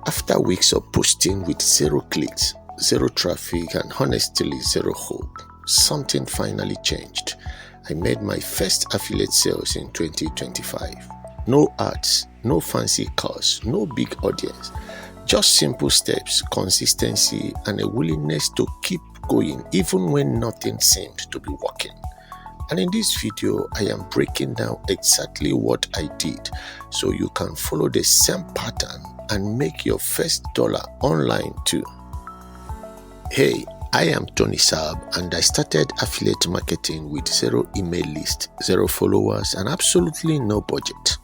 After weeks of posting with zero clicks, zero traffic, and honestly zero hope, something finally changed. I made my first affiliate sales in 2025. No ads, no fancy cars, no big audience. Just simple steps, consistency, and a willingness to keep going even when nothing seemed to be working. And in this video, I am breaking down exactly what I did so you can follow the same pattern and make your first dollar online too. Hey, I am Tony Saab and I started affiliate marketing with zero email list, zero followers, and absolutely no budget.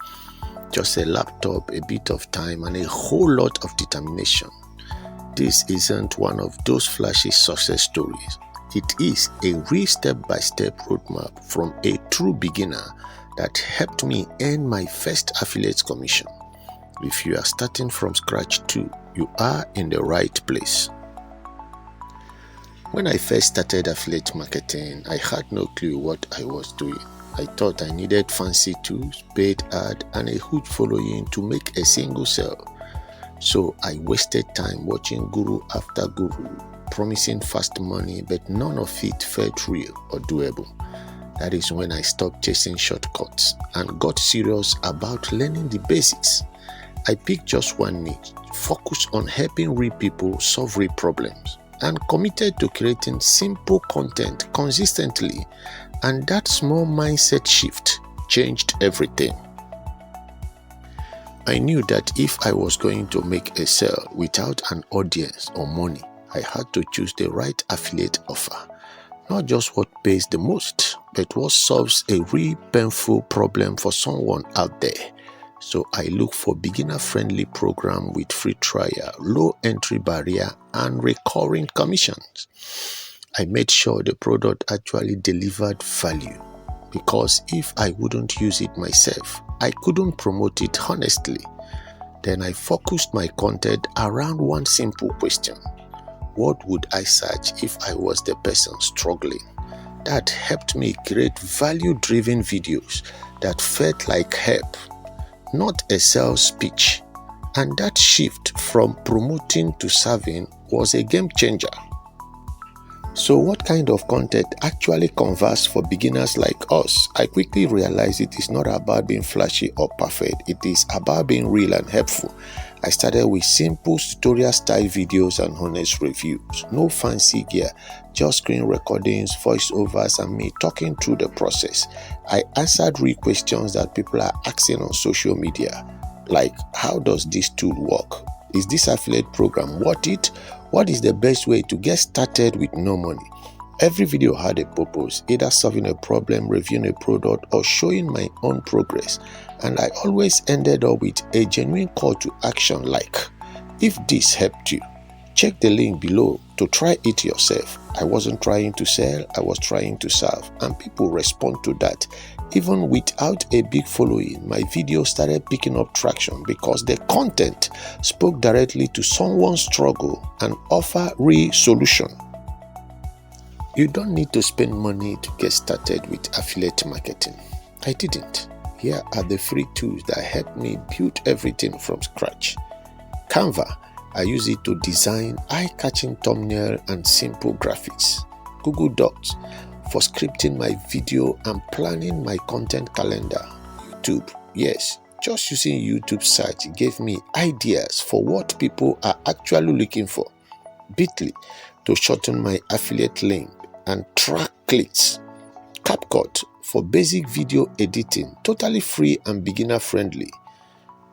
Just a laptop, a bit of time, and a whole lot of determination. This isn't one of those flashy success stories. It is a real step-by-step roadmap from a true beginner that helped me earn my first affiliate commission. If you are starting from scratch too, you are in the right place. When I first started affiliate marketing, I had no clue what I was doing. I thought I needed fancy tools, paid ad, and a huge following to make a single sale. So I wasted time watching guru after guru, promising fast money, but none of it felt real or doable. That is when I stopped chasing shortcuts and got serious about learning the basics. I picked just one niche, focused on helping real people solve real problems, and committed to creating simple content consistently. And that small mindset shift changed everything. I knew that if I was going to make a sale without an audience or money, I had to choose the right affiliate offer. Not just what pays the most, but what solves a real painful problem for someone out there. So I look for beginner-friendly program with free trial, low entry barrier, and recurring commissions. I made sure the product actually delivered value, because if I wouldn't use it myself, I couldn't promote it honestly. Then I focused my content around one simple question. What would I search if I was the person struggling? That helped me create value-driven videos that felt like help, not a sales pitch. And that shift from promoting to serving was a game changer. So what kind of content actually converts for beginners like us? I quickly realized it is not about being flashy or perfect. It is about being real and helpful. I started with simple tutorial style videos and honest reviews. No fancy gear, just screen recordings, voiceovers, and me talking through the process. I answered real questions that people are asking on social media, like how does this tool work? Is this affiliate program worth it? What is the best way to get started with no money? Every video had a purpose, either solving a problem, reviewing a product, or showing my own progress. And I always ended up with a genuine call to action like, if this helped you, check the link below to try it yourself. I wasn't trying to sell, I was trying to serve, and people respond to that. Even without a big following, my video started picking up traction because the content spoke directly to someone's struggle and offer real solution. You don't need to spend money to get started with affiliate marketing. I didn't. Here are the free tools that helped me build everything from scratch. Canva. I use it to design eye-catching thumbnail and simple graphics. Google Docs for scripting my video and planning my content calendar. YouTube. Yes, just using YouTube search gave me ideas for what people are actually looking for. Bitly to shorten my affiliate link and track clicks. CapCut for basic video editing, totally free and beginner friendly.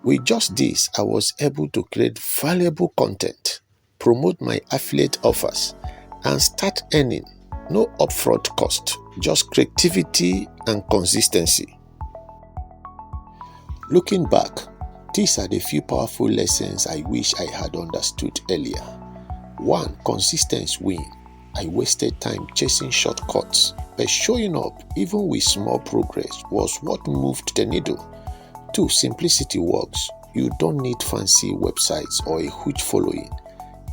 With just this, I was able to create valuable content, promote my affiliate offers, and start earning. No upfront cost, just creativity and consistency. Looking back, these are the few powerful lessons I wish I had understood earlier. 1. Consistency win. I wasted time chasing shortcuts, but showing up even with small progress was what moved the needle. 2. Simplicity works. You don't need fancy websites or a huge following.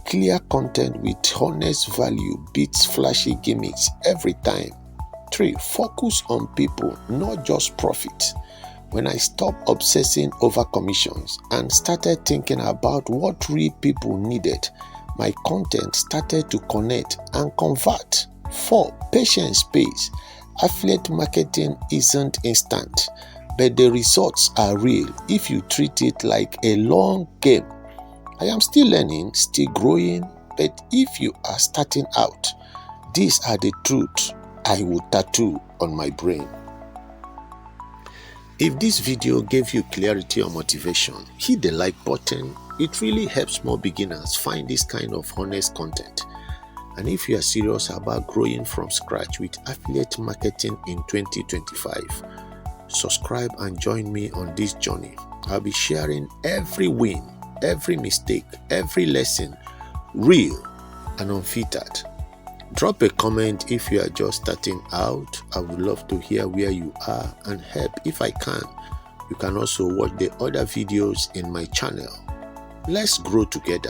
Clear content with honest value beats flashy gimmicks every time. 3. Focus on people, not just profit. When I stopped obsessing over commissions and started thinking about what real people needed, my content started to connect and convert. 4. Patience pays. Affiliate marketing isn't instant, but the results are real if you treat it like a long game. I am still learning, still growing, but if you are starting out, these are the truths I will tattoo on my brain. If this video gave you clarity or motivation, hit the like button. It really helps more beginners find this kind of honest content. And if you are serious about growing from scratch with affiliate marketing in 2025, subscribe and join me on this journey. I'll be sharing every win, every mistake, every lesson, real and unfiltered. Drop a comment if you are just starting out. I would love to hear where you are and help if I can. You can also watch the other videos in my channel. Let's grow together.